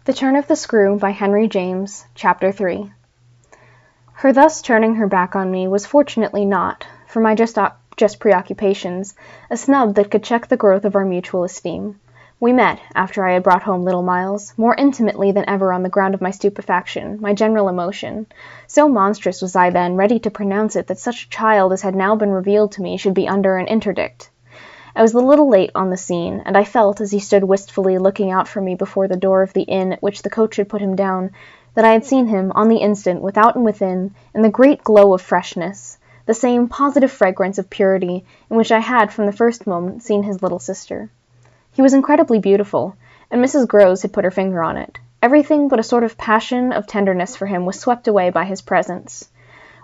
The Turn of the Screw by Henry James, Chapter 3. Her thus turning her back on me was fortunately not, for my just preoccupations, a snub that could check the growth of our mutual esteem. We met, after I had brought home little Miles, more intimately than ever on the ground of my stupefaction, my general emotion. So monstrous was I then, ready to pronounce it, that such a child as had now been revealed to me should be under an interdict. I was a little late on the scene, and I felt, as he stood wistfully looking out for me before the door of the inn at which the coach had put him down, that I had seen him, on the instant, without and within, in the great glow of freshness, the same positive fragrance of purity in which I had, from the first moment, seen his little sister. He was incredibly beautiful, and Mrs. Grose had put her finger on it. Everything but a sort of passion of tenderness for him was swept away by his presence.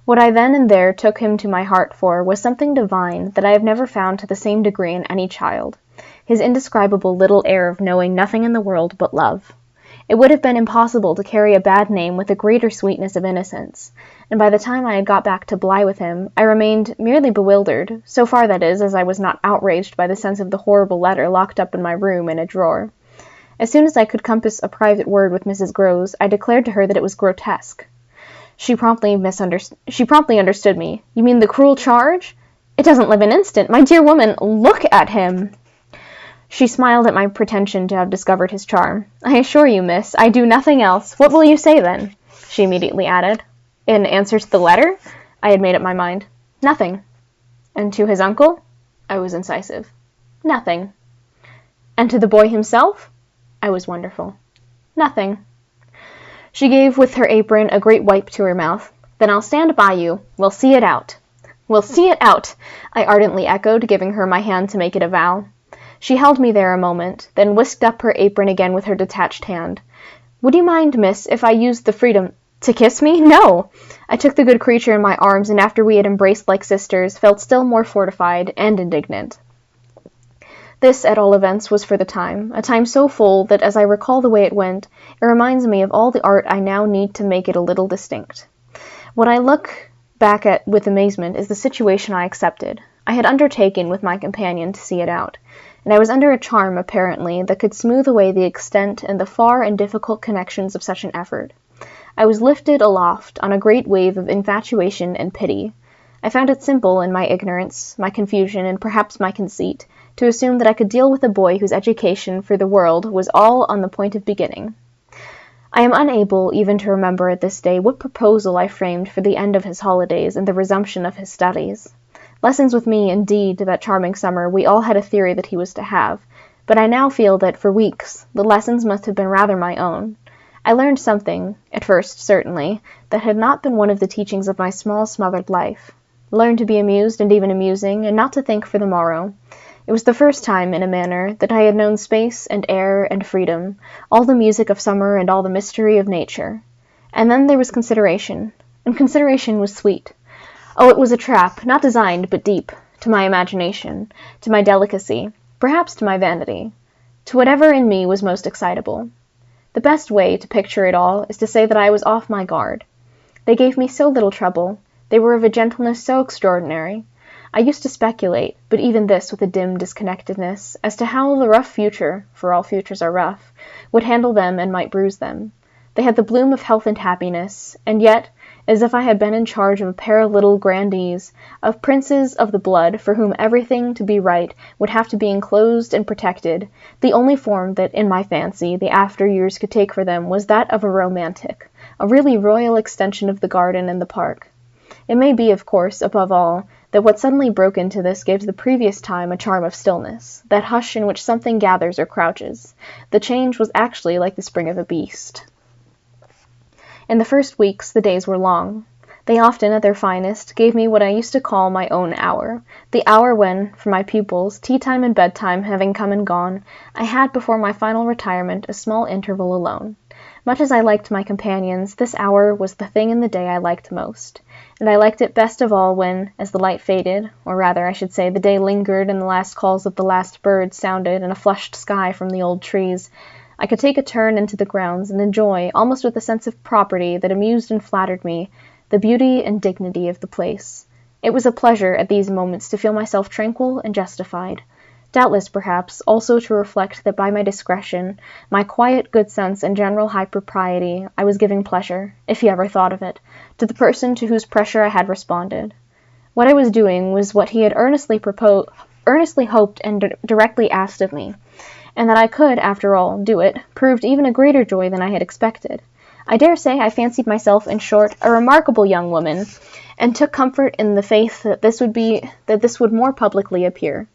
What I then and there took him to my heart for was something divine that I have never found to the same degree in any child, his indescribable little air of knowing nothing in the world but love. It would have been impossible to carry a bad name with a greater sweetness of innocence, and by the time I had got back to Bly with him, I remained merely bewildered, so far that is, as I was not outraged by the sense of the horrible letter locked up in my room in a drawer. As soon as I could compass a private word with Mrs. Grose, I declared to her that it was grotesque. She promptly understood me. "You mean the cruel charge? It doesn't live an instant. My dear woman, look at him!" She smiled at my pretension to have discovered his charm. "I assure you, miss, I do nothing else. What will you say, then?" she immediately added. "In answer to the letter?" I had made up my mind. "Nothing." "And to his uncle?" I was incisive. "Nothing." "And to the boy himself?" I was wonderful. "Nothing." She gave with her apron a great wipe to her mouth. "Then I'll stand by you. We'll see it out." "We'll see it out!" I ardently echoed, giving her my hand to make it a vow. She held me there a moment, then whisked up her apron again with her detached hand. "Would you mind, miss, if I used the freedom—" "To kiss me? No!" I took the good creature in my arms, and after we had embraced like sisters, felt still more fortified and indignant. This, at all events, was for the time, a time so full that as I recall the way it went, it reminds me of all the art I now need to make it a little distinct. What I look back at with amazement is the situation I accepted. I had undertaken, with my companion, to see it out, and I was under a charm, apparently, that could smooth away the extent and the far and difficult connections of such an effort. I was lifted aloft on a great wave of infatuation and pity. I found it simple in my ignorance, my confusion, and perhaps my conceit, to assume that I could deal with a boy whose education for the world was all on the point of beginning. I am unable even to remember at this day what proposal I framed for the end of his holidays and the resumption of his studies. Lessons with me, indeed, that charming summer, we all had a theory that he was to have, but I now feel that, for weeks, the lessons must have been rather my own. I learned something, at first, certainly, that had not been one of the teachings of my small smothered life. Learned to be amused and even amusing, and not to think for the morrow. It was the first time, in a manner, that I had known space and air and freedom, all the music of summer and all the mystery of nature. And then there was consideration, and consideration was sweet. Oh, it was a trap, not designed, but deep, to my imagination, to my delicacy, perhaps to my vanity, to whatever in me was most excitable. The best way to picture it all is to say that I was off my guard. They gave me so little trouble, they were of a gentleness so extraordinary. I used to speculate, but even this with a dim disconnectedness, as to how the rough future, for all futures are rough, would handle them and might bruise them. They had the bloom of health and happiness, and yet, as if I had been in charge of a pair of little grandees, of princes of the blood, for whom everything to be right would have to be enclosed and protected, the only form that, in my fancy, the after years could take for them was that of a romantic, a really royal extension of the garden and the park. It may be, of course, above all, that what suddenly broke into this gives the previous time a charm of stillness, that hush in which something gathers or crouches. The change was actually like the spring of a beast. In the first weeks, the days were long. They often, at their finest, gave me what I used to call my own hour, the hour when, for my pupils, tea-time and bedtime having come and gone, I had, before my final retirement, a small interval alone. Much as I liked my companions, this hour was the thing in the day I liked most, and I liked it best of all when, as the light faded, or rather, I should say, the day lingered and the last calls of the last birds sounded in a flushed sky from the old trees, I could take a turn into the grounds and enjoy, almost with a sense of property that amused and flattered me, the beauty and dignity of the place. It was a pleasure at these moments to feel myself tranquil and justified, doubtless, perhaps, also to reflect that by my discretion, my quiet good sense and general high propriety, I was giving pleasure, if he ever thought of it, to the person to whose pressure I had responded. What I was doing was what he had earnestly hoped and directly asked of me, and that I could, after all, do it, proved even a greater joy than I had expected. I dare say I fancied myself, in short, a remarkable young woman, and took comfort in the faith that this would more publicly appear.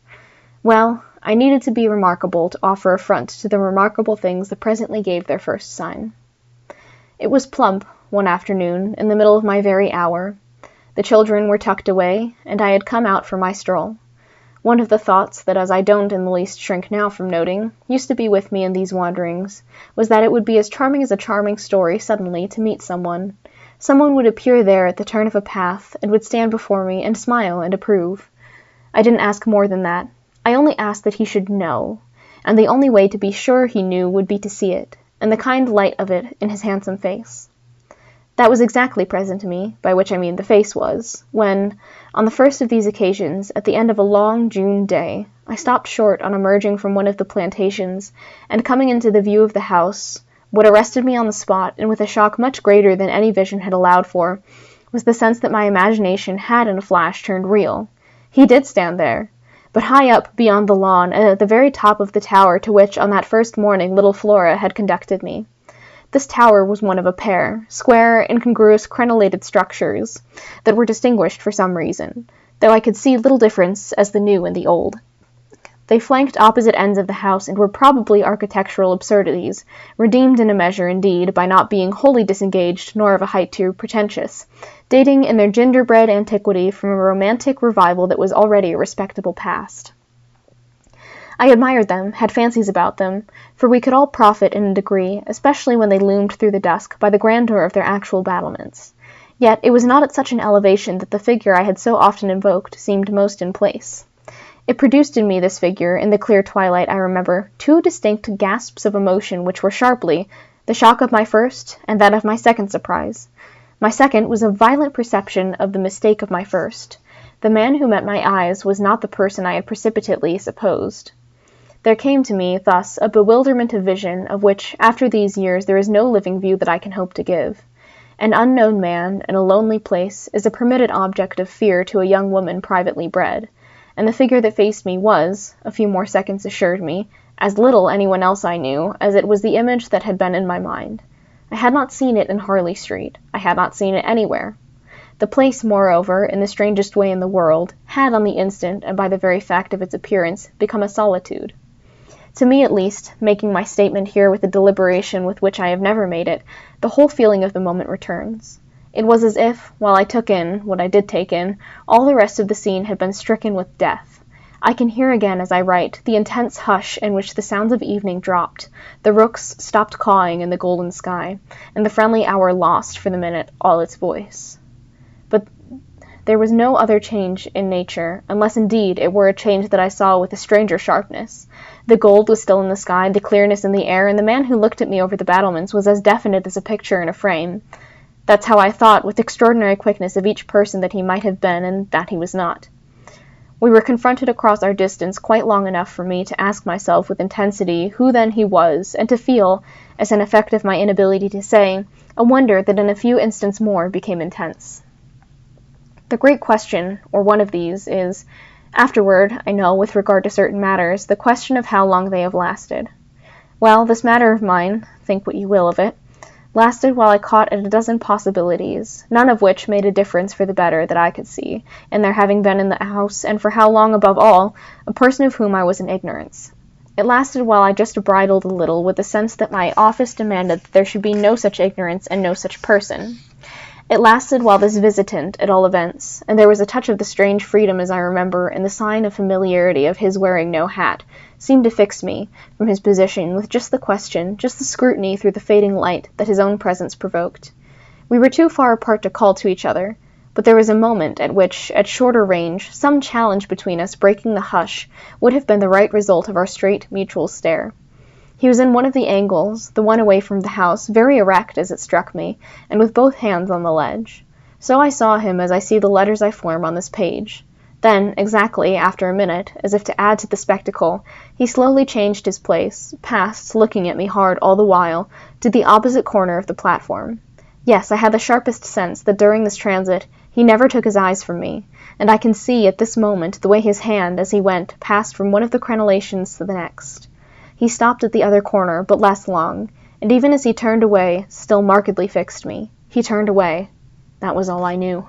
Well, I needed to be remarkable to offer affront to the remarkable things that presently gave their first sign. It was plump, one afternoon, in the middle of my very hour. The children were tucked away, and I had come out for my stroll. One of the thoughts that, as I don't in the least shrink now from noting, used to be with me in these wanderings, was that it would be as charming as a charming story suddenly to meet someone. Someone would appear there at the turn of a path, and would stand before me and smile and approve. I didn't ask more than that. I only asked that he should know, and the only way to be sure he knew would be to see it, and the kind light of it in his handsome face. That was exactly present to me, by which I mean the face was, when, on the first of these occasions, at the end of a long June day, I stopped short on emerging from one of the plantations, and coming into the view of the house, what arrested me on the spot, and with a shock much greater than any vision had allowed for, was the sense that my imagination had in a flash turned real. He did stand there, but high up beyond the lawn, and at the very top of the tower to which on that first morning little Flora had conducted me. This tower was one of a pair, square, incongruous, crenellated structures, that were distinguished for some reason, though I could see little difference as the new and the old. They flanked opposite ends of the house and were probably architectural absurdities, redeemed in a measure, indeed, by not being wholly disengaged nor of a height too pretentious, dating in their gingerbread antiquity from a romantic revival that was already a respectable past. I admired them, had fancies about them, for we could all profit in a degree, especially when they loomed through the dusk, by the grandeur of their actual battlements. Yet it was not at such an elevation that the figure I had so often invoked seemed most in place. It produced in me, this figure, in the clear twilight, I remember, two distinct gasps of emotion which were sharply the shock of my first and that of my second surprise. My second was a violent perception of the mistake of my first. The man who met my eyes was not the person I had precipitately supposed. There came to me, thus, a bewilderment of vision, of which, after these years, there is no living view that I can hope to give. An unknown man, in a lonely place, is a permitted object of fear to a young woman privately bred, and the figure that faced me was, a few more seconds assured me, as little anyone else I knew, as it was the image that had been in my mind. I had not seen it in Harley Street. I had not seen it anywhere. The place, moreover, in the strangest way in the world, had on the instant, and by the very fact of its appearance, become a solitude. To me, at least, making my statement here with a deliberation with which I have never made it, the whole feeling of the moment returns. It was as if, while I took in, what I did take in, all the rest of the scene had been stricken with death. I can hear again, as I write, the intense hush in which the sounds of evening dropped, the rooks stopped cawing in the golden sky, and the friendly hour lost, for the minute, all its voice. But there was no other change in nature, unless indeed it were a change that I saw with a stranger sharpness. The gold was still in the sky, the clearness in the air, and the man who looked at me over the battlements was as definite as a picture in a frame. That's how I thought, with extraordinary quickness, of each person that he might have been and that he was not. We were confronted across our distance quite long enough for me to ask myself with intensity who then he was, and to feel, as an effect of my inability to say, a wonder that in a few instants more became intense. The great question, or one of these, is, afterward, I know, with regard to certain matters, the question of how long they have lasted. Well, this matter of mine, think what you will of it, lasted while I caught at a dozen possibilities, none of which made a difference for the better that I could see, in their having been in the house, and for how long, above all, a person of whom I was in ignorance. It lasted while I just bridled a little with the sense that my office demanded that there should be no such ignorance and no such person. It lasted while this visitant, at all events, and there was a touch of the strange freedom, as I remember, in the sign of familiarity of his wearing no hat, seemed to fix me, from his position, with just the question, just the scrutiny through the fading light that his own presence provoked. We were too far apart to call to each other, but there was a moment at which, at shorter range, some challenge between us breaking the hush would have been the right result of our straight mutual stare. He was in one of the angles, the one away from the house, very erect as it struck me, and with both hands on the ledge. So I saw him as I see the letters I form on this page. Then, exactly after a minute, as if to add to the spectacle, he slowly changed his place, passed, looking at me hard all the while, to the opposite corner of the platform. Yes, I had the sharpest sense that during this transit he never took his eyes from me, and I can see at this moment the way his hand, as he went, passed from one of the crenellations to the next. He stopped at the other corner, but less long, and even as he turned away, still markedly fixed me. He turned away. That was all I knew.